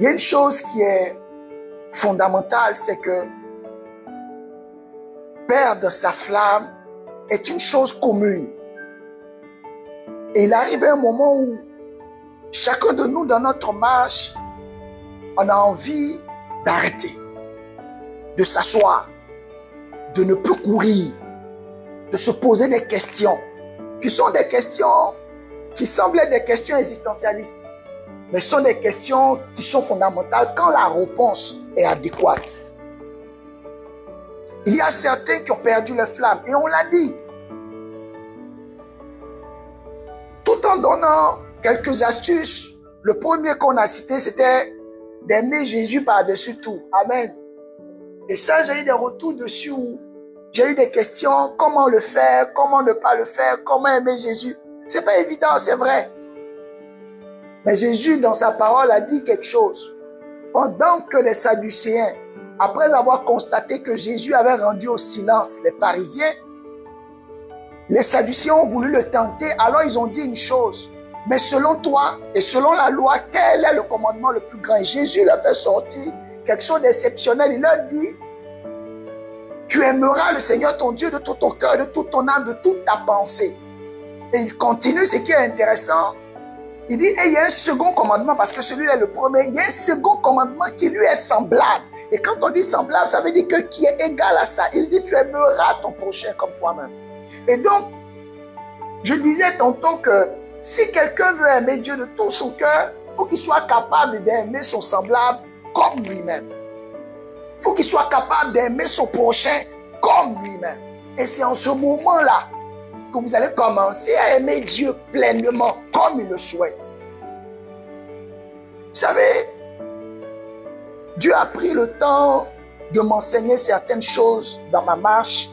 a une chose qui est fondamentale, c'est que perdre sa flamme est une chose commune. Et il arrive un moment où chacun de nous, dans notre marche, on a envie d'arrêter, de s'asseoir, de ne plus courir, de se poser des questions, qui sont des questions qui semblent être des questions existentialistes, mais sont des questions qui sont fondamentales quand la réponse est adéquate. Il y a certains qui ont perdu leur flamme, et on l'a dit. Tout en donnant quelques astuces, le premier qu'on a cité, c'était d'aimer Jésus par-dessus tout. Amen. Et ça, j'ai eu des retours dessus où j'ai eu des questions, comment le faire, comment ne pas le faire, comment aimer Jésus. C'est pas évident, c'est vrai. Mais Jésus, dans sa parole, a dit quelque chose. Pendant que les Sadducéens, après avoir constaté que Jésus avait rendu au silence les pharisiens, les Sadducéens ont voulu le tenter, alors ils ont dit une chose. Mais selon toi et selon la loi, quel est le commandement le plus grand? Et Jésus leur fait sortir quelque chose d'exceptionnel. Il leur dit, tu aimeras le Seigneur ton Dieu de tout ton cœur, de toute ton âme, de toute ta pensée. Et il continue, ce qui est intéressant. Il dit, et il y a un second commandement, parce que celui-là est le premier. Il y a un second commandement qui lui est semblable. Et quand on dit semblable, ça veut dire que qui est égal à ça. Il dit, tu aimeras ton prochain comme toi-même. Et donc, je disais tantôt que si quelqu'un veut aimer Dieu de tout son cœur, il faut qu'il soit capable d'aimer son semblable comme lui-même. Il faut qu'il soit capable d'aimer son prochain comme lui-même. Et c'est en ce moment-là que vous allez commencer à aimer Dieu pleinement comme il le souhaite. Vous savez, Dieu a pris le temps de m'enseigner certaines choses dans ma marche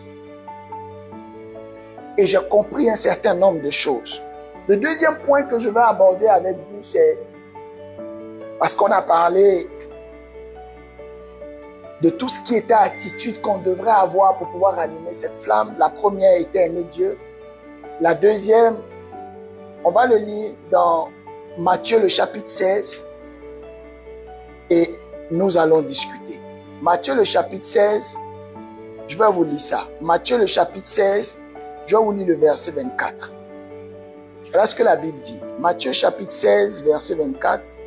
et j'ai compris un certain nombre de choses. Le deuxième point que je vais aborder avec vous, c'est parce qu'on a parlé de tout ce qui était attitude qu'on devrait avoir pour pouvoir animer cette flamme. La première était aimer Dieu. La deuxième, on va le lire dans Matthieu le chapitre 16 et nous allons discuter. Matthieu le chapitre 16, je vais vous lire ça. Matthieu le chapitre 16, je vais vous lire le verset 24. Voilà ce que la Bible dit. Matthieu chapitre 16, verset 24.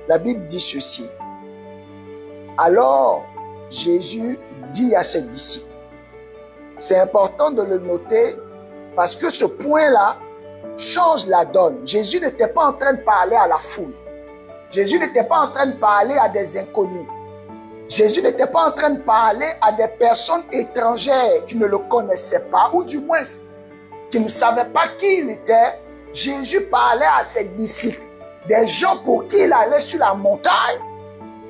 La Bible dit ceci. Alors, Jésus dit à ses disciples. C'est important de le noter parce que ce point-là change la donne. Jésus n'était pas en train de parler à la foule. Jésus n'était pas en train de parler à des inconnus. Jésus n'était pas en train de parler à des personnes étrangères qui ne le connaissaient pas, ou du moins qui ne savaient pas qui il était. Jésus parlait à ses disciples, des gens pour qui il allait sur la montagne.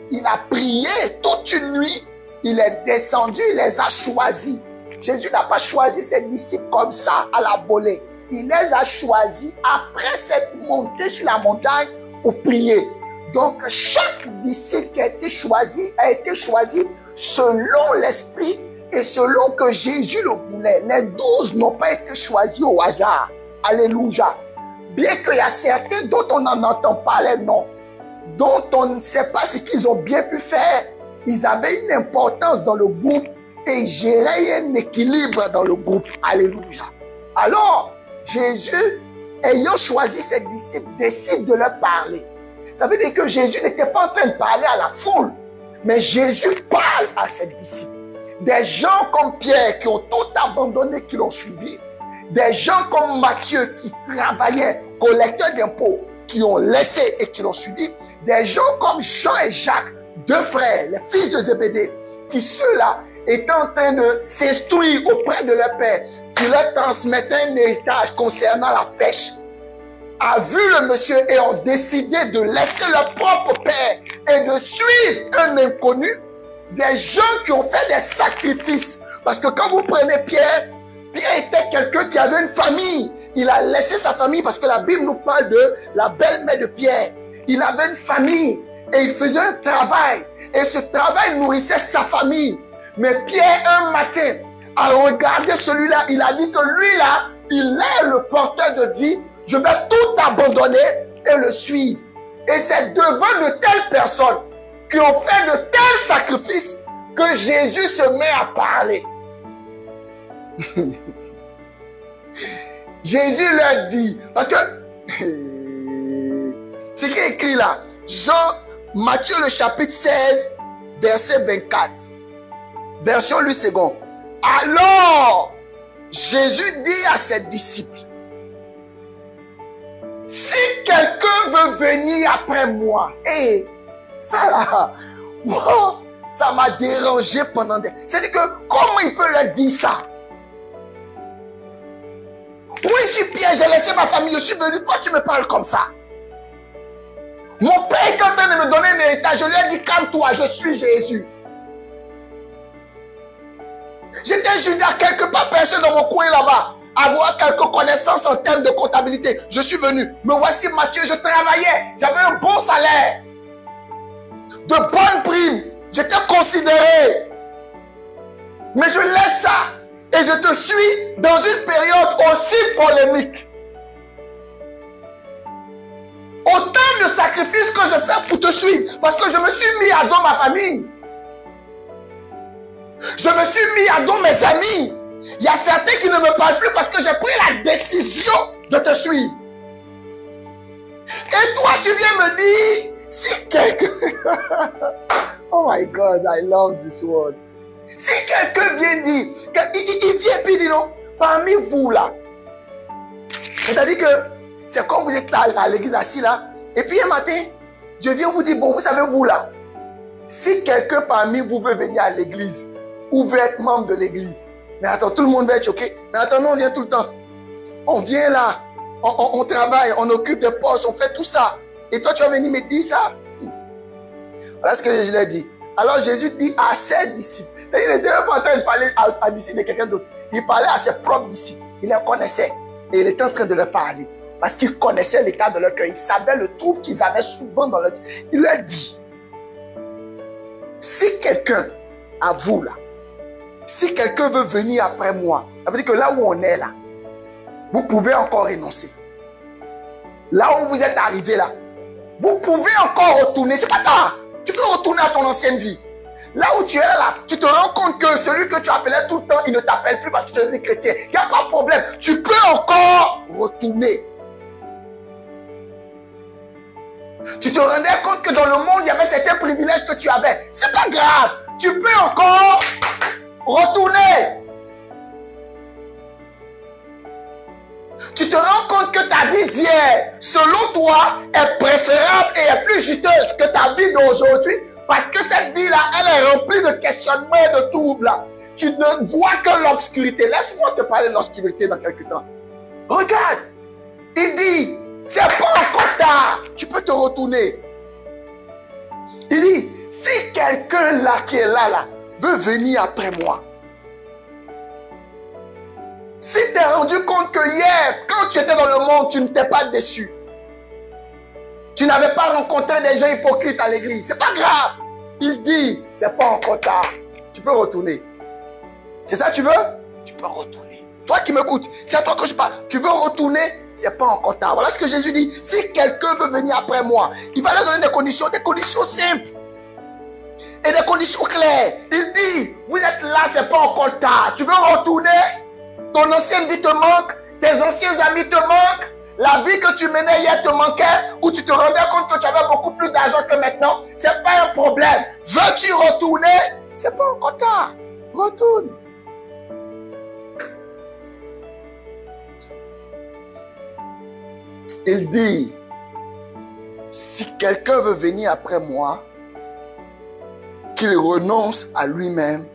Il a prié toute une nuit. Il est descendu, il les a choisis. Jésus n'a pas choisi ses disciples comme ça, à la volée. Il les a choisis après cette montée sur la montagne pour prier. Donc, chaque disciple qui a été choisi selon l'esprit et selon que Jésus le voulait. Les 12 n'ont pas été choisis au hasard. Alléluia. Bien qu'il y a certains dont on en entend parler, non. Dont on ne sait pas ce qu'ils ont bien pu faire. Ils avaient une importance dans le groupe et ils géraient un équilibre dans le groupe. Alléluia. Alors, Jésus, ayant choisi ses disciples, décide de leur parler. Ça veut dire que Jésus n'était pas en train de parler à la foule, mais Jésus parle à ses disciples. Des gens comme Pierre qui ont tout abandonné, qui l'ont suivi. Des gens comme Matthieu qui travaillaient, collecteurs d'impôts, qui ont laissé et qui l'ont suivi. Des gens comme Jean et Jacques, deux frères, les fils de Zébédée, qui ceux-là étaient en train de s'instruire auprès de leur père, qui leur transmettaient un héritage concernant la pêche, a vu le monsieur et ont décidé de laisser leur propre père et de suivre un inconnu. Des gens qui ont fait des sacrifices. Parce que quand vous prenez Pierre, Pierre était quelqu'un qui avait une famille. Il a laissé sa famille parce que la Bible nous parle de la belle-mère de Pierre. Il avait une famille et il faisait un travail. Et ce travail nourrissait sa famille. Mais Pierre, un matin, a regardé celui-là. Il a dit que lui-là, il est le porteur de vie. Je vais tout abandonner et le suivre. Et c'est devant de telles personnes qui ont fait de tels sacrifices que Jésus se met à parler. Jésus leur dit, parce que ce qui est écrit là, Matthieu le chapitre 16, verset 24, version Louis II. Alors, Jésus dit à ses disciples, si quelqu'un veut venir après moi, et ça là, moi, ça m'a dérangé pendant des... C'est-à-dire que, comment il peut leur dire ça? Moi, je suis Pierre, j'ai laissé ma famille, je suis venu, toi tu me parles comme ça. Mon père est en train de me donner un héritage, je lui ai dit, calme-toi, je suis Jésus. J'étais Judas quelque part perché dans mon coin là-bas, avoir quelques connaissances en termes de comptabilité. Je suis venu, me voici Matthieu, je travaillais, j'avais un bon salaire, de bonnes primes, j'étais considéré. Mais je laisse ça et je te suis dans une période aussi polémique. Autant de sacrifices que je fais pour te suivre, parce que je me suis mis à dos ma famille. Je me suis mis à dos mes amis. Il y a certains qui ne me parlent plus parce que j'ai pris la décision de te suivre. Et toi, tu viens me dire, si quelqu'un... Oh my God, I love this word. Si quelqu'un vient dire, il vient et puis il dit non, parmi vous là, c'est-à-dire que c'est comme vous êtes là à l'église assis là, et puis un matin, je viens vous dire, bon, vous savez vous là, si quelqu'un parmi vous veut venir à l'église, ou veut être membre de l'église, mais attends, tout le monde va être choqué, mais attends, nous on vient tout le temps, on vient là, on travaille, on occupe des postes, on fait tout ça, et toi tu vas venir me dire ça? Voilà ce que Jésus a dit. Alors Jésus dit à ses disciples, il n'était pas en train de parler à disciples de quelqu'un d'autre, il parlait à ses propres disciples, il les connaissait, et il était en train de leur parler, parce qu'il connaissait l'état de leur cœur, il savait le trouble qu'ils avaient souvent dans leur cœur. Il leur dit, si quelqu'un, à vous là, si quelqu'un veut venir après moi, ça veut dire que là où on est là, vous pouvez encore renoncer. Là où vous êtes arrivé là, vous pouvez encore retourner, c'est pas tard. Tu peux retourner à ton ancienne vie. Là où tu es là, tu te rends compte que celui que tu appelais tout le temps, il ne t'appelle plus parce que tu es chrétien. Il n'y a pas de problème. Tu peux encore retourner. Tu te rendais compte que dans le monde, il y avait certains privilèges que tu avais. C'est pas grave. Tu peux encore retourner. Tu te rends compte que ta vie d'hier, selon toi, est préférable et est plus juteuse que ta vie d'aujourd'hui. Parce que cette vie-là, elle est remplie de questionnements et de troubles. Tu ne vois que l'obscurité. Laisse-moi te parler de l'obscurité dans quelques temps. Regarde. Il dit, c'est pas encore tard. Tu peux te retourner. Il dit, si quelqu'un là qui est là, veut venir après moi. Si tu t'es rendu compte que hier, quand tu étais dans le monde, tu ne t'es pas déçu. Tu n'avais pas rencontré des gens hypocrites à l'église. C'est pas grave. Il dit, c'est pas encore tard. Tu peux retourner. C'est ça que tu veux? Tu peux retourner. Toi qui m'écoutes, c'est à toi que je parle. Tu veux retourner? C'est pas encore tard. Voilà ce que Jésus dit. Si quelqu'un veut venir après moi, il va leur donner des conditions simples. Et des conditions claires. Il dit, vous êtes là, c'est pas encore tard. Tu veux retourner? Ton ancienne vie te manque, tes anciens amis te manquent, la vie que tu menais hier te manquait, ou tu te rendais compte que tu avais beaucoup plus d'argent que maintenant, c'est pas un problème. Veux-tu retourner? C'est pas encore tard. Retourne. Il dit, si quelqu'un veut venir après moi, qu'il renonce à lui-même,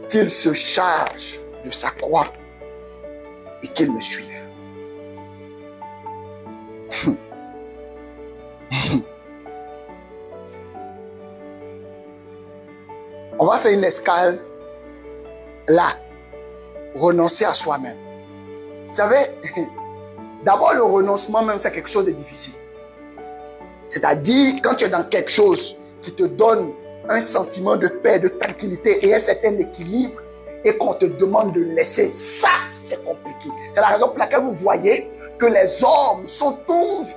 qu'il se charge de sa croix et qu'il me suive. On va faire une escale là, renoncer à soi-même. Vous savez, d'abord le renoncement même c'est quelque chose de difficile. C'est-à-dire quand tu es dans quelque chose qui te donne un sentiment de paix, de tranquillité et un certain équilibre, et qu'on te demande de laisser, ça c'est compliqué. C'est la raison pour laquelle vous voyez que les hommes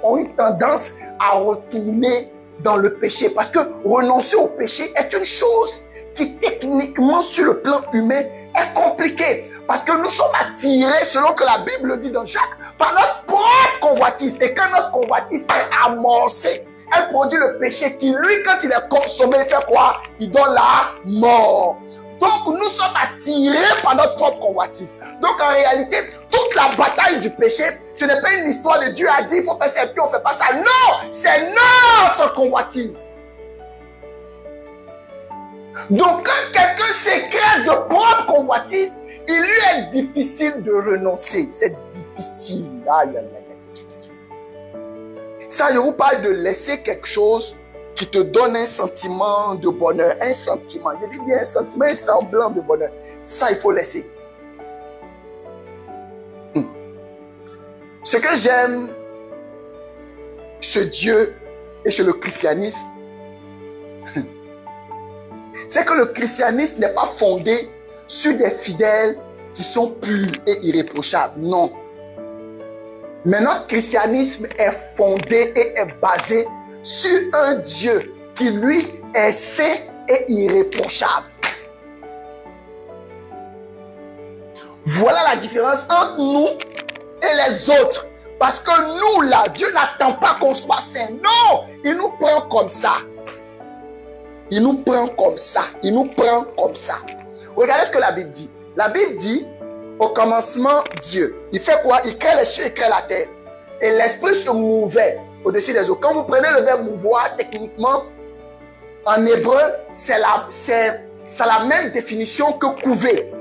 ont une tendance à retourner dans le péché. Parce que renoncer au péché est une chose qui techniquement sur le plan humain est compliquée. Parce que nous sommes attirés, selon que la Bible dit dans Jacques, par notre propre convoitise. Et quand notre convoitise est amorcée, elle produit le péché qui, lui, quand il est consommé, il fait quoi? Il donne la mort. Donc, nous sommes attirés par notre propre convoitise. Donc, en réalité, toute la bataille du péché, ce n'est pas une histoire de Dieu a dit, il faut faire ça et puis on ne fait pas ça. Non, c'est notre convoitise. Donc, quand quelqu'un s'écrase de propre convoitise, il lui est difficile de renoncer. C'est difficile. Aïe, aïe, aïe. Ça, je vous parle de laisser quelque chose qui te donne un sentiment de bonheur. Un sentiment. Je dis bien un sentiment, un semblant de bonheur. Ça, il faut laisser. Ce que j'aime chez Dieu et chez le christianisme, c'est que le christianisme n'est pas fondé sur des fidèles qui sont purs et irréprochables. Non. Mais notre christianisme est fondé et est basé sur un Dieu qui, lui, est saint et irréprochable. Voilà la différence entre nous et les autres. Parce que nous, là, Dieu n'attend pas qu'on soit saint. Non, il nous prend comme ça. Il nous prend comme ça. Il nous prend comme ça. Regardez ce que la Bible dit. La Bible dit, au commencement, Dieu. Il fait quoi? Il crée les cieux, il crée la terre. Et l'esprit se mouvait au-dessus des eaux. Quand vous prenez le verbe mouvoir, techniquement, en hébreu, c'est la même définition que couver.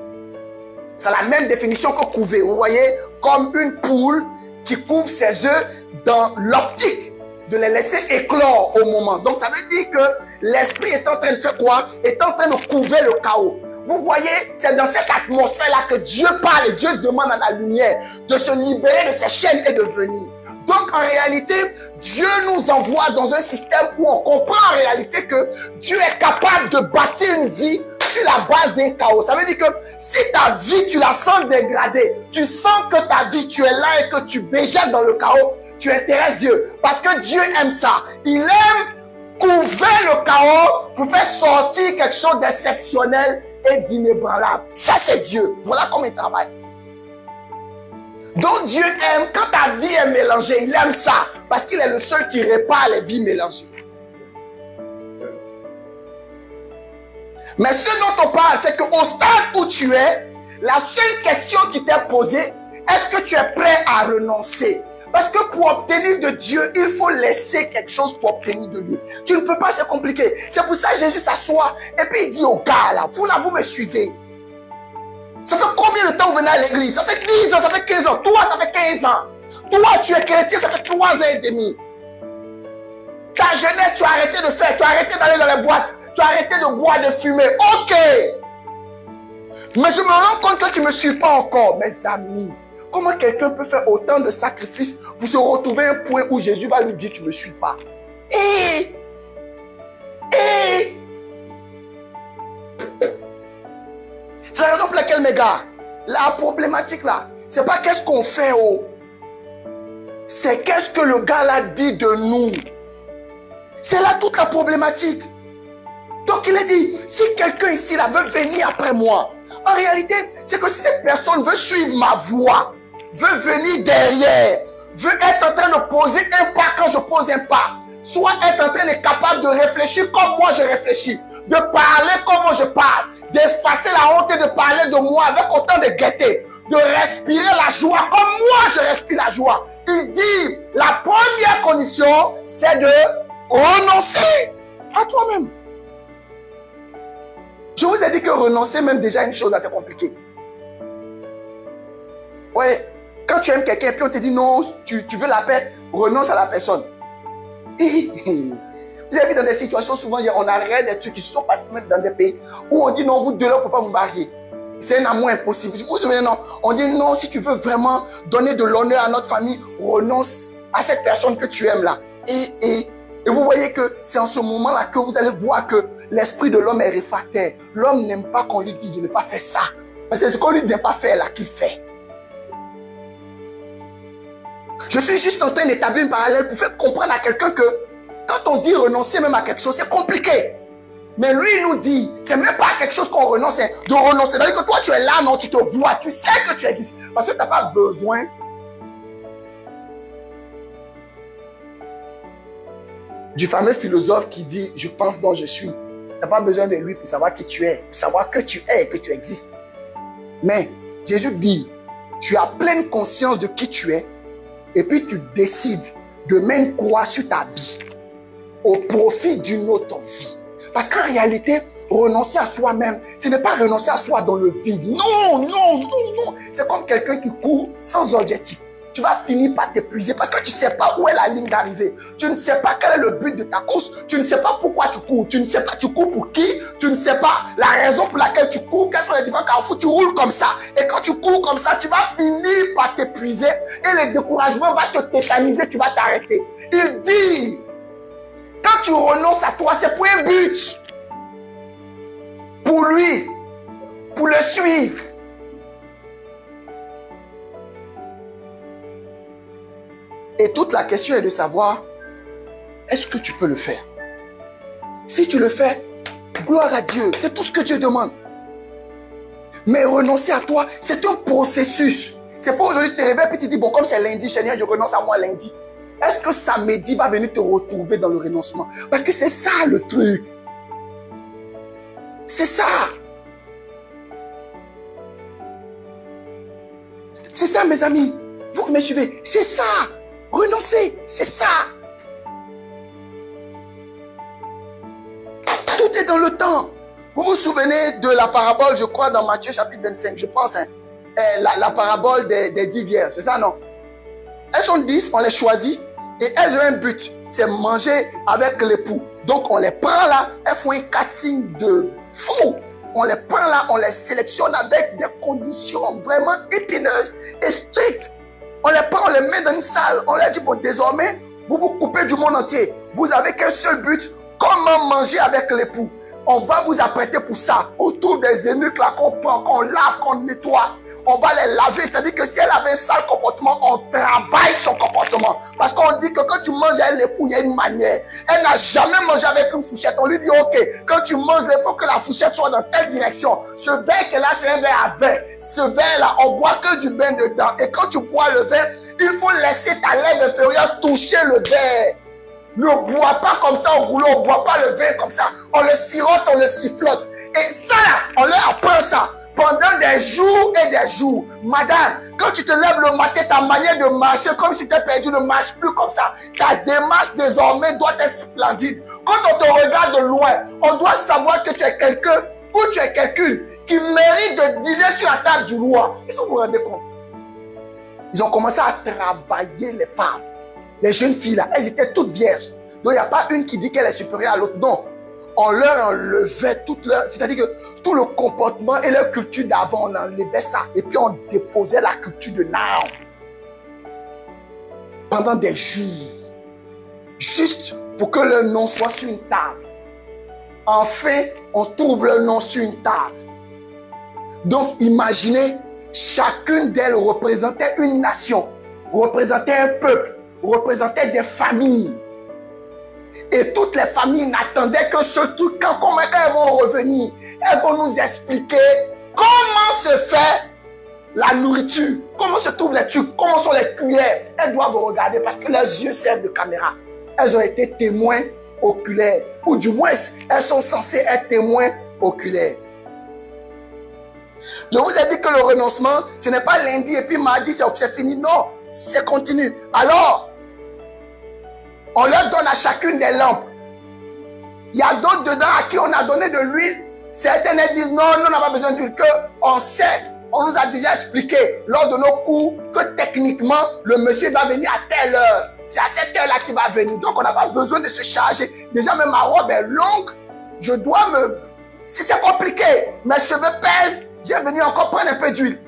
C'est la même définition que couver. Vous voyez, comme une poule qui couvre ses œufs dans l'optique de les laisser éclore au moment. Donc, ça veut dire que l'esprit est en train de faire quoi? Est en train de couver le chaos. Vous voyez, c'est dans cette atmosphère-là que Dieu parle et Dieu demande à la lumière de se libérer de ses chaînes et de venir. Donc, en réalité, Dieu nous envoie dans un système où on comprend en réalité que Dieu est capable de bâtir une vie sur la base d'un chaos. Ça veut dire que si ta vie, tu la sens dégradée, tu sens que ta vie, tu es là et que tu végètes dans le chaos, tu intéresses Dieu. Parce que Dieu aime ça. Il aime couvrir le chaos pour faire sortir quelque chose d'exceptionnel et d'inébranlable. Ça, c'est Dieu. Voilà comment il travaille. Donc, Dieu aime quand ta vie est mélangée. Il aime ça. Parce qu'il est le seul qui répare les vies mélangées. Mais ce dont on parle, c'est qu'au stade où tu es, la seule question qui t'est posée, est-ce que tu es prêt à renoncer? Parce que pour obtenir de Dieu, il faut laisser quelque chose pour obtenir de lui. Tu ne peux pas, c'est compliqué. C'est pour ça que Jésus s'assoit et puis il dit aux gars là, vous là, vous me suivez. Ça fait combien de temps vous venez à l'église? Ça fait 10 ans, ça fait 15 ans. Toi, ça fait 15 ans. Toi, tu es chrétien, ça fait 3 ans et demi. Ta jeunesse, tu as arrêté de faire, tu as arrêté d'aller dans les boîtes, tu as arrêté de boire, de fumer. Ok. Mais je me rends compte que tu ne me suis pas encore, mes amis. Comment quelqu'un peut faire autant de sacrifices pour se retrouver à un point où Jésus va lui dire tu ne me suis pas? C'est la raison pour laquelle, mes gars, la problématique là, c'est pas qu'est-ce qu'on fait, c'est qu'est-ce que le gars là dit de nous. C'est là toute la problématique. Donc il a dit, si quelqu'un ici là veut venir après moi, en réalité, c'est que si cette personne veut suivre ma voie, veut venir derrière, veut être en train de poser un pas quand je pose un pas, soit être en train d'être capable de réfléchir comme moi je réfléchis, de parler comme moi je parle, d'effacer la honte et de parler de moi avec autant de gaieté, de respirer la joie comme moi je respire la joie. Il dit, la première condition, c'est de renoncer à toi-même. Je vous ai dit que renoncer même déjà une chose assez compliquée. Ouais, quand tu aimes quelqu'un et puis on te dit non, tu veux la paix, renonce à la personne. Vous avez vu dans des situations, souvent on arrête des trucs qui se sont passés même dans des pays où on dit non, vous deux là, on ne peut pas vous marier. C'est un amour impossible. Vous vous souvenez, non? On dit non, si tu veux vraiment donner de l'honneur à notre famille, renonce à cette personne que tu aimes là. Et vous voyez que c'est en ce moment-là que vous allez voir que l'esprit de l'homme est réfractaire. L'homme n'aime pas qu'on lui dise de ne pas faire ça. Parce que c'est ce qu'on lui dit de ne pas faire là qu'il fait. Je suis juste en train d'établir une parallèle pour faire comprendre à quelqu'un que Quand on dit renoncer même à quelque chose, c'est compliqué. Mais lui, il nous dit, c'est même pas quelque chose qu'on renonce, c'est de renoncer. C'est-à-dire que toi, tu es là, non, tu te vois, tu sais que tu existes. Parce que tu n'as pas besoin du fameux philosophe qui dit, je pense donc je suis. Tu n'as pas besoin de lui pour savoir qui tu es, pour savoir que tu es et que tu existes. Mais Jésus dit, tu as pleine conscience de qui tu es et puis tu décides de mettre une croix sur ta vie au profit d'une autre vie. Parce qu'en réalité, renoncer à soi-même, ce n'est pas renoncer à soi dans le vide. Non, non, non, non. C'est comme quelqu'un qui court sans objectif. Tu vas finir par t'épuiser parce que tu ne sais pas où est la ligne d'arrivée. Tu ne sais pas quel est le but de ta course. Tu ne sais pas pourquoi tu cours. Tu ne sais pas tu cours pour qui. Tu ne sais pas la raison pour laquelle tu cours. Quels sont les différents carrefours. Tu roules comme ça. Et quand tu cours comme ça, tu vas finir par t'épuiser. Et le découragement va te tétaniser. Tu vas t'arrêter. Il dit, quand tu renonces à toi, c'est pour un but. Pour lui. Pour le suivre. Et toute la question est de savoir, est-ce que tu peux le faire? Si tu le fais, gloire à Dieu. C'est tout ce que Dieu demande. Mais renoncer à toi, c'est un processus. C'est pas aujourd'hui tu te réveilles et tu te dis, bon, comme c'est lundi, Seigneur, je renonce à moi lundi. Est-ce que samedi va venir te retrouver dans le renoncement? Parce que c'est ça le truc. C'est ça. C'est ça, mes amis. Vous qui me suivez, c'est ça. Renoncer, c'est ça. Tout est dans le temps. Vous vous souvenez de la parabole, je crois, dans Matthieu chapitre 25, je pense, hein, la parabole des 10 vierges, c'est ça, non? Elles sont 10, on les choisit et elles ont un but, c'est manger avec l'époux. Donc on les prend là, elles font un casting de fou. On les prend là, on les sélectionne avec des conditions vraiment épineuses et strictes. On les prend, on les met dans une salle, on leur dit, bon, désormais, vous vous coupez du monde entier. Vous n'avez qu'un seul but, comment manger avec l'époux. On va vous apprêter pour ça. On trouve des eunuques là qu'on prend, qu'on lave, qu'on nettoie. On va les laver. C'est-à-dire que si elle avait un sale comportement, on travaille son comportement. Parce qu'on dit que quand tu manges avec l'époux, il y a une manière. Elle n'a jamais mangé avec une fourchette. On lui dit, ok, quand tu manges, il faut que la fourchette soit dans telle direction. Ce verre qui est là, c'est un verre à vin. Ce verre-là, on boit que du vin dedans. Et quand tu bois le vin, il faut laisser ta lèvre inférieure toucher le verre. Ne bois pas comme ça au boulot, on ne boit pas le vin comme ça. On le sirote, on le sifflote. Et ça, on leur apprend ça pendant des jours et des jours. Madame, quand tu te lèves le matin, ta manière de marcher, comme si tu es perdu, ne marche plus comme ça. Ta démarche désormais doit être splendide. Quand on te regarde de loin, on doit savoir que tu es quelqu'un ou tu es quelqu'une qui mérite de dîner sur la table du roi. Est-ce que vous vous rendez compte? Ils ont commencé à travailler les femmes. Les jeunes filles là, elles étaient toutes vierges. Donc il n'y a pas une qui dit qu'elle est supérieure à l'autre. Non. On leur enlevait toute leur... C'est-à-dire que tout le comportement et leur culture d'avant, on enlevait ça. Et puis on déposait la culture de now. Pendant des jours. Juste pour que leur nom soit sur une table. Enfin, on trouve leur nom sur une table. Donc imaginez, chacune d'elles représentait une nation. Représentait un peuple. Représentait des familles. Et toutes les familles n'attendaient que ce truc. Comment elles vont revenir? Elles vont nous expliquer comment se fait la nourriture. Comment se trouvent les trucs. Comment sont les cuillères. Elles doivent regarder parce que leurs yeux servent de caméra. Elles ont été témoins oculaires. Ou du moins, elles sont censées être témoins oculaires. Je vous ai dit que le renoncement, ce n'est pas lundi et puis mardi, c'est fini. Non, c'est continu. Alors, on leur donne à chacune des lampes. Il y a d'autres dedans à qui on a donné de l'huile. Certaines disent non, on n'a pas besoin d'huile. On sait, on nous a déjà expliqué lors de nos cours que techniquement, le monsieur va venir à telle heure. C'est à cette heure-là qu'il va venir. Donc, on n'a pas besoin de se charger. Déjà, même ma robe est longue. Je dois me... Si c'est compliqué, mes cheveux pèsent. J'ai venu encore prendre un peu d'huile.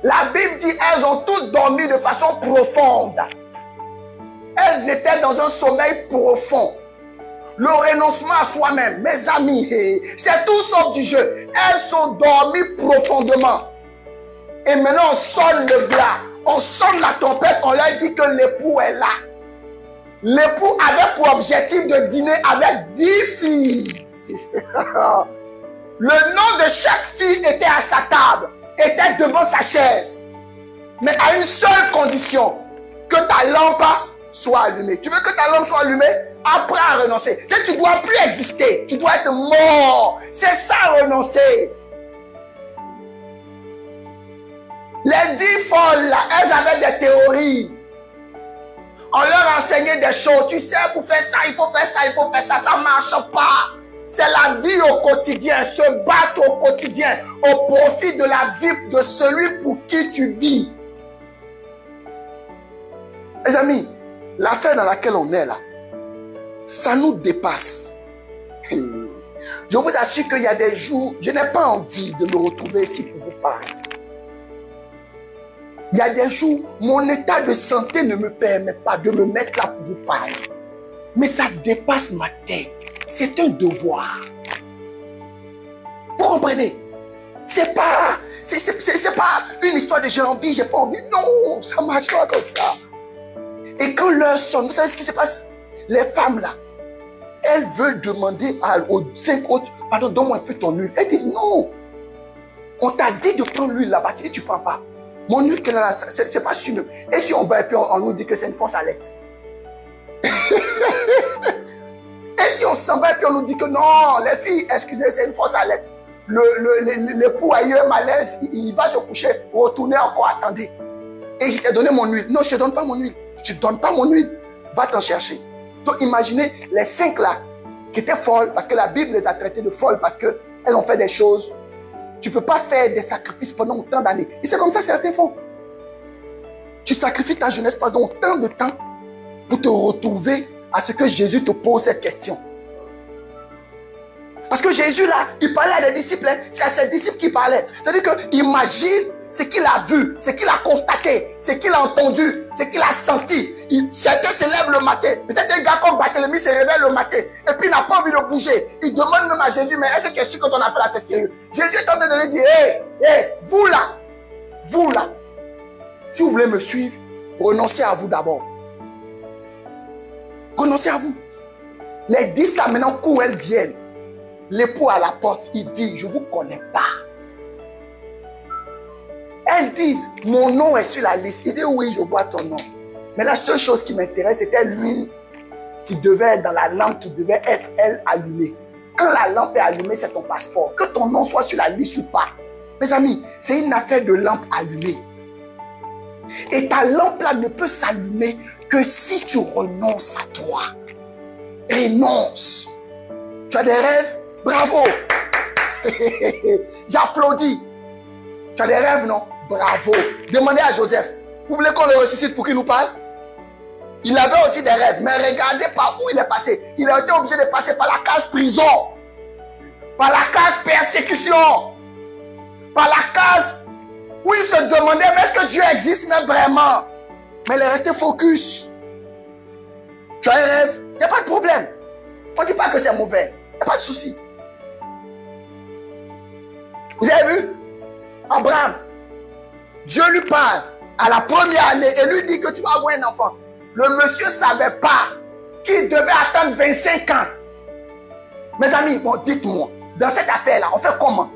La Bible dit, elles ont toutes dormi de façon profonde. Elles étaient dans un sommeil profond. Le renoncement à soi-même, mes amis, c'est tout sauf du jeu. Elles sont dormies profondément. Et maintenant, on sonne le glas. on sonne la trompette, on leur dit que l'époux est là. L'époux avait pour objectif de dîner avec 10 filles. Le nom de chaque fille était à sa table, était devant sa chaise. Mais à une seule condition, que ta lampe soit allumée. Tu veux que ta lampe soit allumée? Apprends à renoncer. Tu ne dois plus exister. Tu dois être mort. C'est ça, renoncer. Les 10 folles, là, elles avaient des théories. On leur enseignait des choses. Tu sais, pour faire ça, il faut faire ça, il faut faire ça. Ça ne marche pas. C'est la vie au quotidien. Se battre au quotidien. Au profit de la vie de celui pour qui tu vis. Les amis, l'affaire dans laquelle on est là, ça nous dépasse. Je vous assure qu'il y a des jours, je n'ai pas envie de me retrouver ici pour vous parler. Il y a des jours, mon état de santé ne me permet pas de me mettre là pour vous parler. Mais ça dépasse ma tête. C'est un devoir. Vous comprenez? C'est pas une histoire de j'ai envie, j'ai pas envie. Non, ça marche pas comme ça. Et quand l'heure sonne, vous savez ce qui se passe? Les femmes là, elles veulent demander aux 5 autres, pardon, donne-moi un peu ton huile. Elles disent non. On t'a dit de prendre l'huile là-bas, tu ne prends pas. Mon huile qu'elle a là, c'est pas sûr. Et si on va et puis on nous dit que c'est une fausse alerte? Et si on s'en va et puis on nous dit que non, les filles, excusez, c'est une fausse alerte. L'époux a eu un malaise, il va se coucher, retourner encore, attendez. Et je t'ai donné mon huile. Non, je ne te donne pas mon huile. Je ne te donne pas mon huile. Va t'en chercher. Donc imaginez les 5 là, qui étaient folles, parce que la Bible les a traitées de folles, parce qu'elles ont fait des choses. Tu ne peux pas faire des sacrifices pendant autant d'années. Et c'est comme ça certains font. Tu sacrifies ta jeunesse pendant autant de temps pour te retrouver à ce que Jésus te pose cette question. Parce que Jésus là, il parlait à des disciples, hein, c'est à ses disciples qu'il parlait. C'est-à-dire que imagine ce qu'il a vu, ce qu'il a constaté, ce qu'il a entendu, ce qu'il a senti. Certains se lèvent le matin. Peut-être un gars comme Barthélemy se réveille le matin et puis il n'a pas envie de bouger. Il demande même à Jésus, mais est-ce que tu es sûr que ton affaire là c'est sérieux? Jésus est en train de lui dire, vous là, si vous voulez me suivre, renoncez à vous d'abord. Renoncez à vous. Les 10 là maintenant, quand elles viennent, l'époux à la porte, il dit, je ne vous connais pas. Elles disent, mon nom est sur la liste. Il dit, oui, je vois ton nom. Mais la seule chose qui m'intéresse, c'était l'huile qui devait être dans la lampe, qui devait être, elle, allumée. Quand la lampe est allumée, c'est ton passeport. Que ton nom soit sur la liste ou pas. Mes amis, c'est une affaire de lampe allumée. Et ta lampe là ne peut s'allumer que si tu renonces à toi. Renonce. Tu as des rêves? Bravo. J'applaudis. Tu as des rêves, non? Bravo. Demandez à Joseph. Vous voulez qu'on le ressuscite pour qu'il nous parle? Il avait aussi des rêves. Mais regardez par où il est passé. Il a été obligé de passer par la case prison. Par la case persécution. Par la case où il se demandait, mais est-ce que Dieu existe même vraiment? Mais il est resté focus. Tu as un rêve? Il n'y a pas de problème. On ne dit pas que c'est mauvais. Il n'y a pas de souci. Vous avez vu? Abraham, Dieu lui parle à la première année et lui dit que tu vas avoir un enfant. Le monsieur ne savait pas qu'il devait attendre 25 ans. Mes amis, bon, dites-moi, dans cette affaire-là, on fait comment?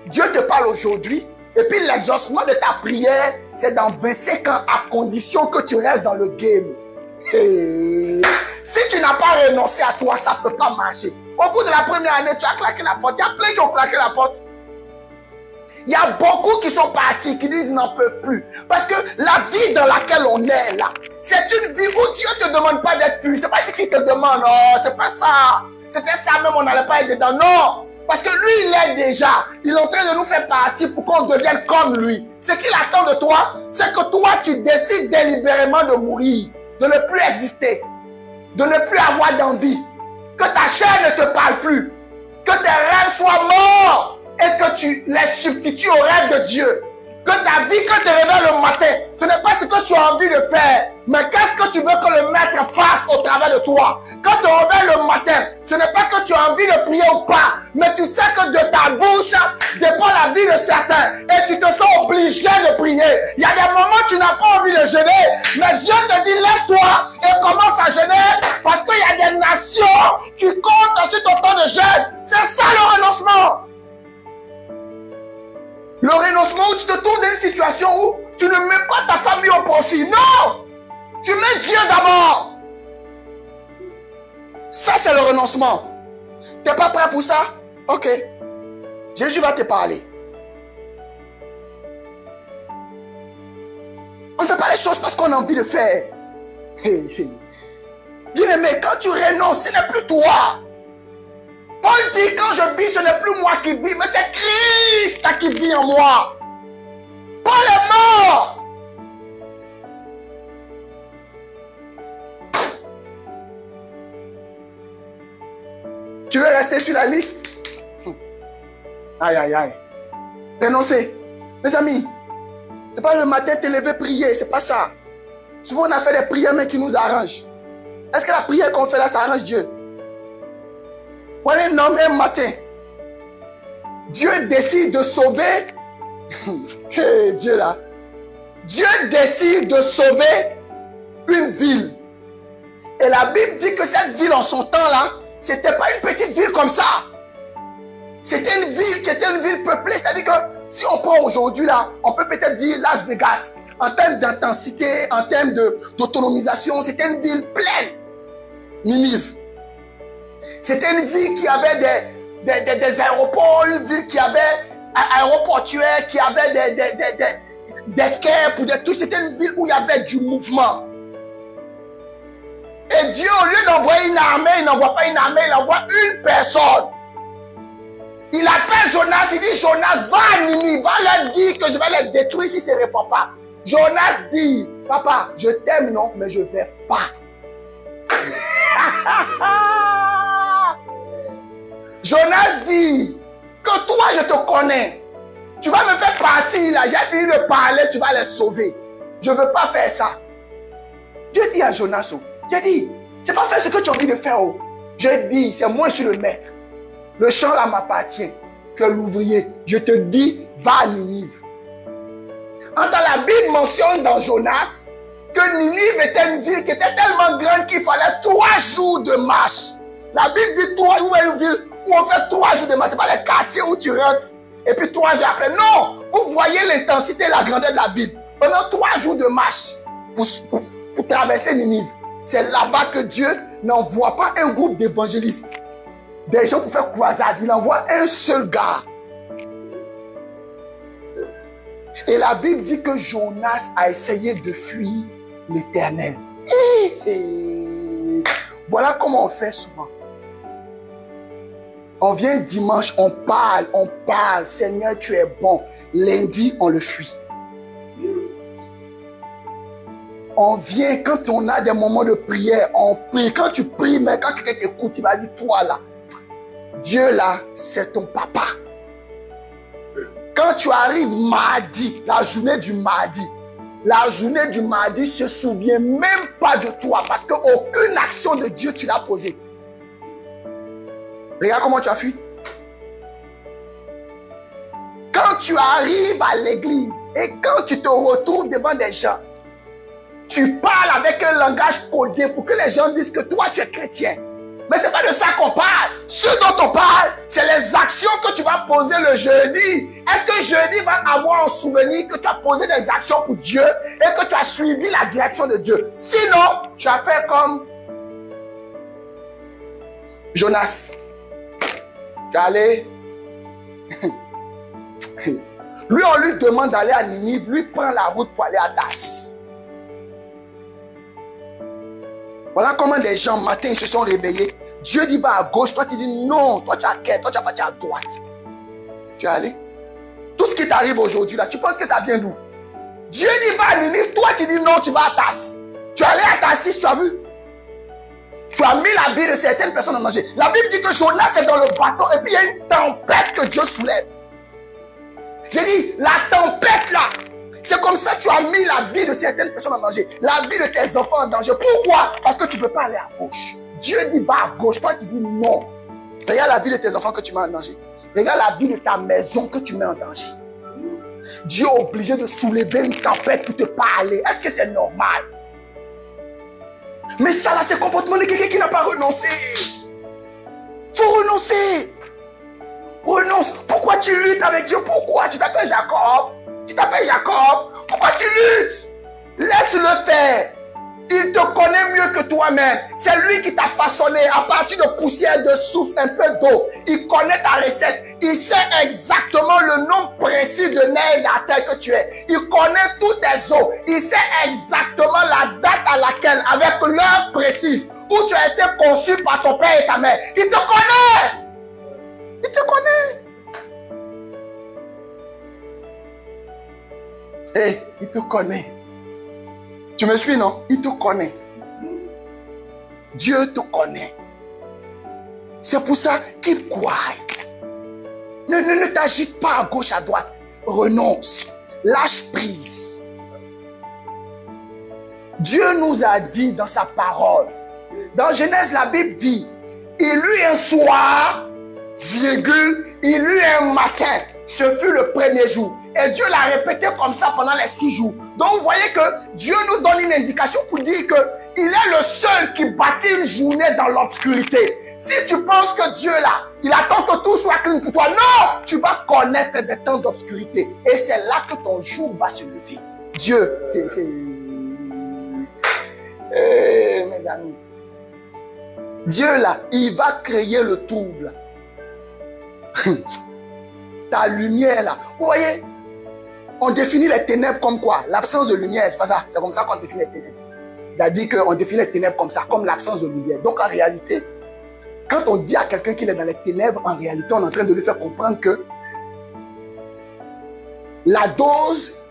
Dieu te parle aujourd'hui et puis l'exaucement de ta prière, c'est dans 25 ans à condition que tu restes dans le game. Hey. Si tu n'as pas renoncé à toi, ça ne peut pas marcher. Au bout de la première année, tu as claqué la porte. Il y a plein qui ont claqué la porte. Il y a beaucoup qui sont partis, qui disent qu'ils n'en peuvent plus. Parce que la vie dans laquelle on est là, c'est une vie où Dieu ne te demande pas d'être plus. C'est pas ce qu'il te demande, non, c'est pas ça. C'était ça même, on n'allait pas être dedans. Non, parce que lui, il est déjà. Il est en train de nous faire partir pour qu'on devienne comme lui. Ce qu'il attend de toi, c'est que toi, tu décides délibérément de mourir, de ne plus exister, de ne plus avoir d'envie, que ta chair ne te parle plus, que tes rêves soient morts. Et que tu les substitues au rêve de Dieu. Que ta vie, quand tu te réveilles le matin, ce n'est pas ce que tu as envie de faire, mais qu'est-ce que tu veux que le maître fasse au travers de toi. Quand tu te réveilles le matin, ce Ce n'est pas que tu as envie de prier ou pas, mais tu sais que de ta bouche dépend la vie de certains. Et tu te sens obligé de prier. Il y a des moments où tu n'as pas envie de jeûner, mais Dieu te dit, lève-toi et commence à jeûner, parce qu'il y a des nations qui comptent ensuite autant de jeûne. C'est ça le renoncement. Le renoncement où tu te trouves dans une situation où tu ne mets pas ta famille au profit. Non! Tu mets Dieu d'abord. Ça, c'est le renoncement. Tu n'es pas prêt pour ça? Ok. Jésus va te parler. On ne fait pas les choses parce qu'on a envie de faire. Bien-aimé, quand tu renonces, ce n'est plus toi. Paul dit, quand je vis, ce n'est plus moi qui vis, mais c'est Christ qui vit en moi. Paul est mort. Tu veux rester sur la liste? Aïe, aïe, aïe. Renoncer. Mes amis, c'est pas le matin te lever prier, c'est pas ça. Souvent on a fait des prières mais qui nous arrangent. Est-ce que la prière qu'on fait là, ça arrange Dieu? Prenez un homme un matin. Dieu décide de sauver. Hey, Dieu là. Dieu décide de sauver une ville. Et la Bible dit que cette ville en son temps là, c'était pas une petite ville comme ça. C'était une ville qui était une ville peuplée. C'est-à-dire que si on prend aujourd'hui là, on peut peut-être dire Las Vegas. En termes d'intensité, en termes d'autonomisation, c'était une ville pleine. Ninive. C'était une ville qui avait des aéroports, une ville qui avait aéroportuaire, qui avait des quais pour des trucs. C'était une ville où il y avait du mouvement. Et Dieu, au lieu d'envoyer une armée, il n'envoie pas une armée, il envoie une personne. Il appelle Jonas, il dit, Jonas, va à Ninive, va leur dire que je vais les détruire si ça ne répond pas. Jonas dit, papa, je t'aime, non, mais je ne vais pas. Jonas dit, que toi, je te connais. Tu vas me faire partir là, j'ai fini de parler, tu vas les sauver. Je ne veux pas faire ça. Dieu dit à Jonas, Dieu dit, c'est pas faire ce que tu as envie de faire. Oh. Je dis, c'est moi, je suis le maître. Le champ là m'appartient. Tu es l'ouvrier. Je te dis, va à Ninive. Quand la Bible mentionne dans Jonas que Ninive était une ville qui était tellement grande qu'il fallait 3 jours de marche. La Bible dit 3 jours, une ville où on fait 3 jours de marche. Ce n'est pas les quartiers où tu rentres et puis 3 jours après. Non, vous voyez l'intensité et la grandeur de la Bible. Pendant 3 jours de marche pour traverser Ninive. C'est là-bas que Dieu n'envoie pas un groupe d'évangélistes. Des gens pour faire croisade. Il envoie un seul gars. Et la Bible dit que Jonas a essayé de fuir l'Éternel. Voilà comment on fait souvent. On vient dimanche, on parle. Seigneur, tu es bon. Lundi, on le fuit. On vient quand on a des moments de prière, on prie. Quand tu pries, mais quand quelqu'un t'écoute, il va dire, toi là, Dieu là, c'est ton papa. Quand tu arrives mardi, la journée du mardi se souvient même pas de toi parce qu'aucune action de Dieu tu l'as posée. Regarde comment tu as fui. Quand tu arrives à l'église et quand tu te retrouves devant des gens, tu parles avec un langage codé pour que les gens disent que toi tu es chrétien. Mais ce n'est pas de ça qu'on parle. Ce dont on parle, c'est les actions que tu vas poser le jeudi. Est-ce que jeudi va avoir un souvenir que tu as posé des actions pour Dieu et que tu as suivi la direction de Dieu? Sinon, tu as fait comme Jonas. Tu es allé. Lui, on lui demande d'aller à Ninive. Lui prend la route pour aller à Tarsis. Voilà comment les gens, matin, ils se sont réveillés. Dieu dit, va à gauche. Toi, tu dis non. Toi, tu as quête. Toi, tu as parti à droite. Tu es allé. Tout ce qui t'arrive aujourd'hui, là, tu penses que ça vient d'où? Dieu dit, va à Ninive. Toi, tu dis non, tu vas à Tarsis. Tu es allé à Tarsis, tu as vu? Tu as mis la vie de certaines personnes en danger. La Bible dit que Jonas est dans le bateau et puis il y a une tempête que Dieu soulève. J'ai dit, la tempête là, c'est comme ça que tu as mis la vie de certaines personnes en danger. La vie de tes enfants en danger. Pourquoi? Parce que tu ne peux pas aller à gauche. Dieu dit va à gauche, toi tu dis non. Regarde la vie de tes enfants que tu mets en danger. Regarde la vie de ta maison que tu mets en danger. Dieu est obligé de soulever une tempête pour te parler. Est-ce que c'est normal? Mais ça là, c'est le comportement de quelqu'un qui n'a pas renoncé. Faut renoncer. Renonce. Pourquoi tu luttes avec Dieu? Pourquoi? Tu t'appelles Jacob. Tu t'appelles Jacob. Pourquoi tu luttes? Laisse-le faire. Il te connaît mieux que toi-même. C'est lui qui t'a façonné à partir de poussière, de souffle, un peu d'eau. Il connaît ta recette. Il sait exactement le nombre précis de neige à terre que tu es. Il connaît tous tes os. Il sait exactement la date à laquelle, avec l'heure précise, où tu as été conçu par ton père et ta mère. Il te connaît. Il te connaît. Hey, il te connaît. Tu me suis, non? Il te connaît. Dieu te connaît. C'est pour ça, keep quiet. Ne t'agite pas à gauche, à droite. Renonce. Lâche prise. Dieu nous a dit dans sa parole. Dans Genèse, la Bible dit, il eut un soir, virgule, il eut un matin. Ce fut le premier jour. Et Dieu l'a répété comme ça pendant les 6 jours. Donc vous voyez que Dieu nous donne une indication pour dire qu'il est le seul qui bâtit une journée dans l'obscurité. Si tu penses que Dieu là, il attend que tout soit clean pour toi, non! Tu vas connaître des temps d'obscurité. Et c'est là que ton jour va se lever. Dieu, mes amis, Dieu là, il va créer le trouble. Ta lumière là. Vous voyez, on définit les ténèbres comme quoi? L'absence de lumière, c'est pas ça. C'est comme ça qu'on définit les ténèbres. Il a dit qu'on définit les ténèbres comme ça, comme l'absence de lumière. Donc en réalité, quand on dit à quelqu'un qu'il est dans les ténèbres, en réalité, on est en train de lui faire comprendre que la dose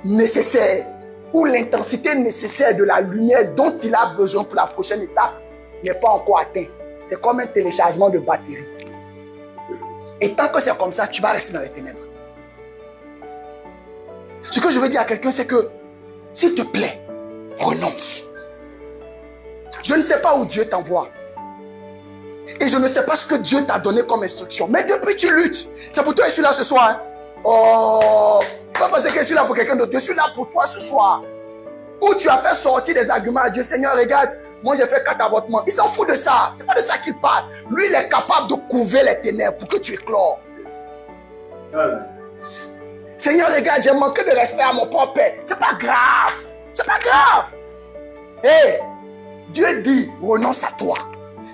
nécessaire ou l'intensité nécessaire de la lumière dont il a besoin pour la prochaine étape n'est pas encore atteinte. C'est comme un téléchargement de batterie. Et tant que c'est comme ça, tu vas rester dans les ténèbres. Ce que je veux dire à quelqu'un, c'est que, s'il te plaît, renonce. Je ne sais pas où Dieu t'envoie. Et je ne sais pas ce que Dieu t'a donné comme instruction. Mais depuis, tu luttes. C'est pour toi que je suis là ce soir. Hein? Oh, pas parce que je suis là pour quelqu'un d'autre. Je suis là pour toi ce soir. Où tu as fait sortir des arguments à Dieu. Seigneur, regarde, moi j'ai fait 4 avortements. Il s'en fout de ça. C'est pas de ça qu'il parle. Lui, il est capable de couvrir les ténèbres pour que tu éclores. Seigneur, regarde, j'ai manqué de respect à mon propre père. C'est pas grave. C'est pas grave. Hé, Dieu dit, renonce à toi.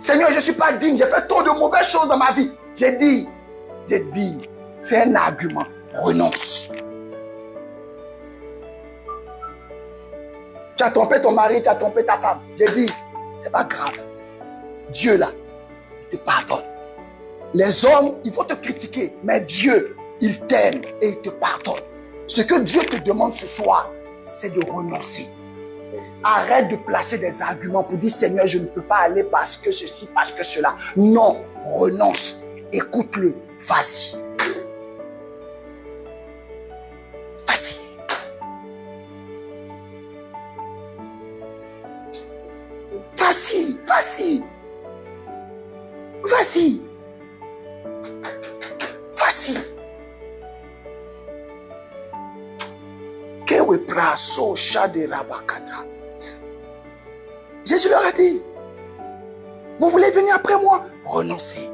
Seigneur, je ne suis pas digne. J'ai fait trop de mauvaises choses dans ma vie. J'ai dit, c'est un argument. Renonce. Tu as trompé ton mari, tu as trompé ta femme. J'ai dit, c'est pas grave. Dieu là, il te pardonne. Les hommes, ils vont te critiquer, mais Dieu, il t'aime et il te pardonne. Ce que Dieu te demande ce soir, c'est de renoncer. Arrête de placer des arguments pour dire, Seigneur, je ne peux pas aller parce que ceci, parce que cela. Non, renonce. Écoute-le. Vas-y. Vas-y. Vas-y, vas-y. Vas-y. Vas-y. Jésus leur a dit, vous voulez venir après moi? Renoncez.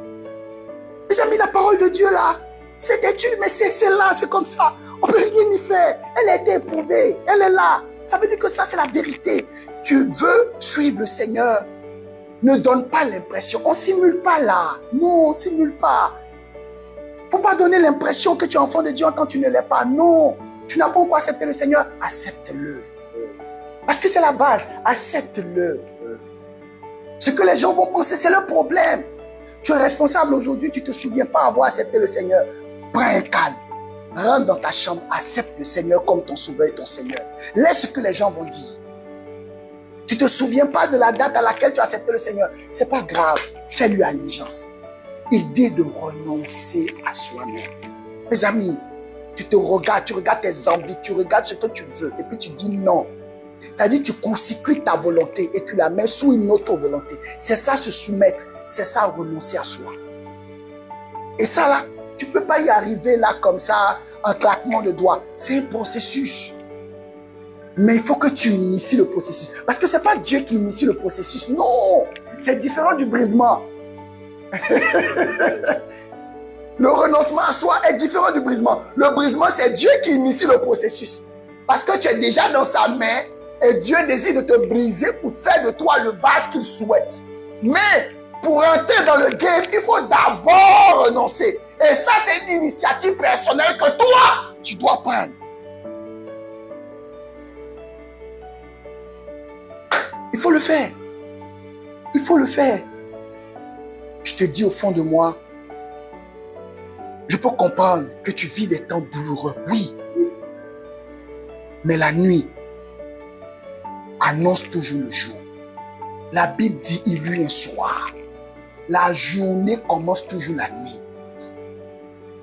Les amis, la parole de Dieu là, c'est têtu, mais c'est là, c'est comme ça. On ne peut rien y faire. Elle a été éprouvée, elle est là. Ça veut dire que ça, c'est la vérité. Tu veux suivre le Seigneur. Ne donne pas l'impression. On ne simule pas là. Non, on ne simule pas. Il ne faut pas donner l'impression que tu es enfant de Dieu quand tu ne l'es pas. Non. Tu n'as pas encore accepté le Seigneur. Accepte-le. Parce que c'est la base. Accepte-le. Ce que les gens vont penser, c'est le problème. Tu es responsable aujourd'hui, tu ne te souviens pas avoir accepté le Seigneur. Prends un calme. Rentre dans ta chambre, accepte le Seigneur comme ton sauveur et ton Seigneur. Laisse ce que les gens vont dire. Tu ne te souviens pas de la date à laquelle tu as accepté le Seigneur. Ce n'est pas grave. Fais-lui allégeance. Il dit de renoncer à soi-même. Mes amis, tu te regardes, tu regardes tes envies, tu regardes ce que tu veux. Et puis tu dis non. C'est-à-dire tu consécres ta volonté et tu la mets sous une autre volonté. C'est ça se soumettre, c'est ça renoncer à soi. Et ça là, tu ne peux pas y arriver là comme ça, en claquement de doigts. C'est un processus. Mais il faut que tu inities le processus. Parce que ce n'est pas Dieu qui initie le processus. Non, c'est différent du brisement. Le renoncement à soi est différent du brisement. Le brisement, c'est Dieu qui initie le processus. Parce que tu es déjà dans sa main et Dieu désire de te briser pour faire de toi le vase qu'il souhaite. Mais pour entrer dans le game, il faut d'abord renoncer. Et ça, c'est une initiative personnelle que toi, tu dois prendre. Il faut le faire. Il faut le faire. Je te dis au fond de moi, je peux comprendre que tu vis des temps douloureux. Oui. Mais la nuit annonce toujours le jour. La Bible dit, il y eut un soir. La journée commence toujours la nuit.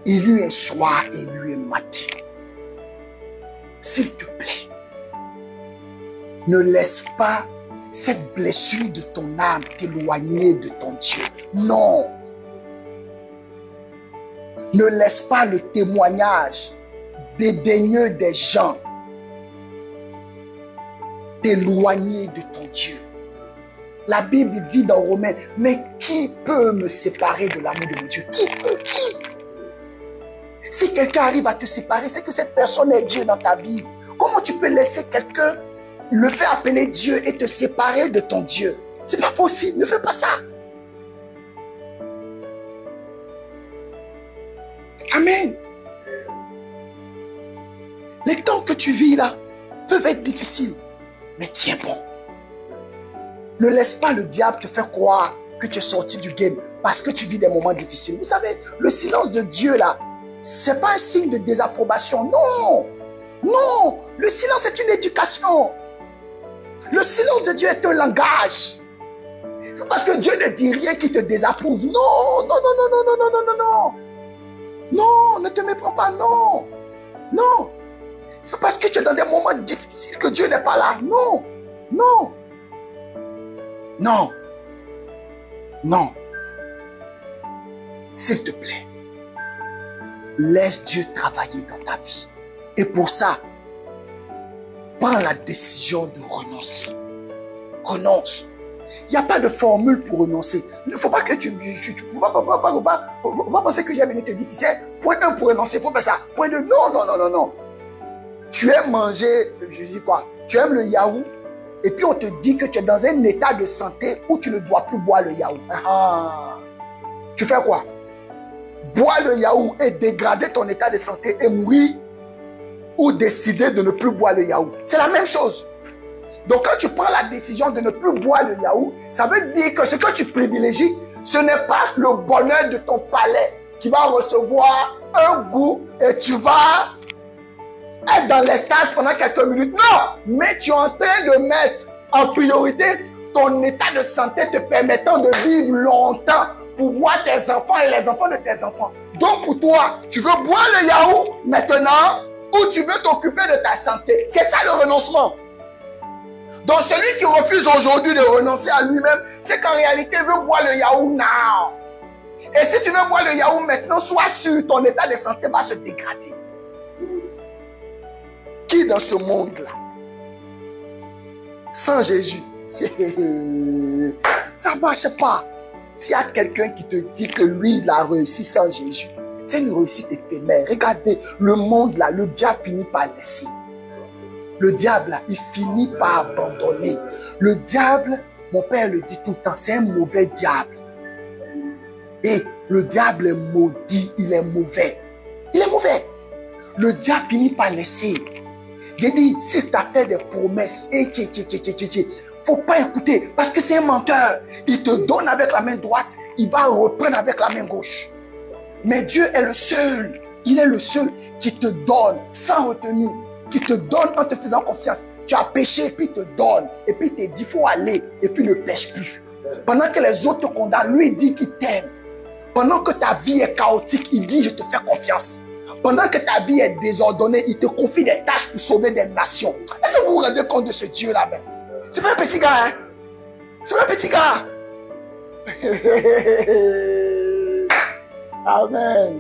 Il y eut un soir et il y eut un matin. S'il te plaît, ne laisse pas cette blessure de ton âme t'éloigner de ton Dieu. Non. Ne laisse pas le témoignage dédaigneux des gens t'éloigner de ton Dieu. La Bible dit dans Romains, mais qui peut me séparer de l'amour de mon Dieu? Qui peut? Qui? Si quelqu'un arrive à te séparer, c'est que cette personne est Dieu dans ta vie. Comment tu peux laisser quelqu'un le faire appeler Dieu et te séparer de ton Dieu? C'est pas possible, ne fais pas ça. Amen. Les temps que tu vis là peuvent être difficiles, mais tiens bon. Ne laisse pas le diable te faire croire que tu es sorti du game parce que tu vis des moments difficiles. Vous savez, le silence de Dieu là, c'est pas un signe de désapprobation. Non, non, le silence est une éducation. Le silence de Dieu est un langage. Parce que Dieu ne dit rien qui te désapprouve. Non, non, non, non, non, non, non, non, non, non. Non, ne te méprends pas, non. Non. C'est pas parce que tu es dans des moments difficiles que Dieu n'est pas là. Non, non. Non. Non. S'il te plaît, laisse Dieu travailler dans ta vie. Et pour ça, prends la décision de renoncer. Renonce. Il n'y a pas de formule pour renoncer. Il ne faut pas que tu ne vas penser que j'ai venu te dire, tu sais, point 1 pour renoncer, il faut faire ça. Point 2, non, non, non, non, non. Tu aimes manger, je dis quoi? Tu aimes le yaourt, et puis on te dit que tu es dans un état de santé où tu ne dois plus boire le yaourt. Tu fais quoi? Boire le yaourt et dégrader ton état de santé et mourir, ou décider de ne plus boire le yaourt. C'est la même chose. Donc quand tu prends la décision de ne plus boire le yaourt, ça veut dire que ce que tu privilégies, ce n'est pas le bonheur de ton palais qui va recevoir un goût et tu vas être dans l'extase pendant quelques minutes. Non, mais tu es en train de mettre en priorité ton état de santé te permettant de vivre longtemps pour voir tes enfants et les enfants de tes enfants. Donc pour toi, tu veux boire le yaourt maintenant ou tu veux t'occuper de ta santé. C'est ça le renoncement. Donc celui qui refuse aujourd'hui de renoncer à lui-même, c'est qu'en réalité il veut boire le yaourt now. Et si tu veux boire le yaourt maintenant, sois sûr ton état de santé va se dégrader. Qui dans ce monde-là, sans Jésus, ça ne marche pas. S'il y a quelqu'un qui te dit que lui, il a réussi sans Jésus, c'est une réussite éphémère. Regardez, le monde là, le diable finit par laisser. Le diable là, il finit par abandonner. Le diable, mon père le dit tout le temps, c'est un mauvais diable. Et le diable est maudit, il est mauvais. Il est mauvais. Le diable finit par laisser. J'ai dit, s'il t'a fait des promesses, faut pas écouter, parce que c'est un menteur. Il te donne avec la main droite, il va reprendre avec la main gauche. Mais Dieu est le seul, il est le seul qui te donne sans retenue, qui te donne en te faisant confiance. Tu as péché et puis il te donne, et puis il te dit, il faut aller, et puis ne pêche plus. Pendant que les autres te condamnent, lui il dit qu'il t'aime. Pendant que ta vie est chaotique, il dit, je te fais confiance. Pendant que ta vie est désordonnée, il te confie des tâches pour sauver des nations. Est-ce que vous vous rendez compte de ce Dieu-là même? C'est pas un petit gars, hein? C'est pas un petit gars. Amen.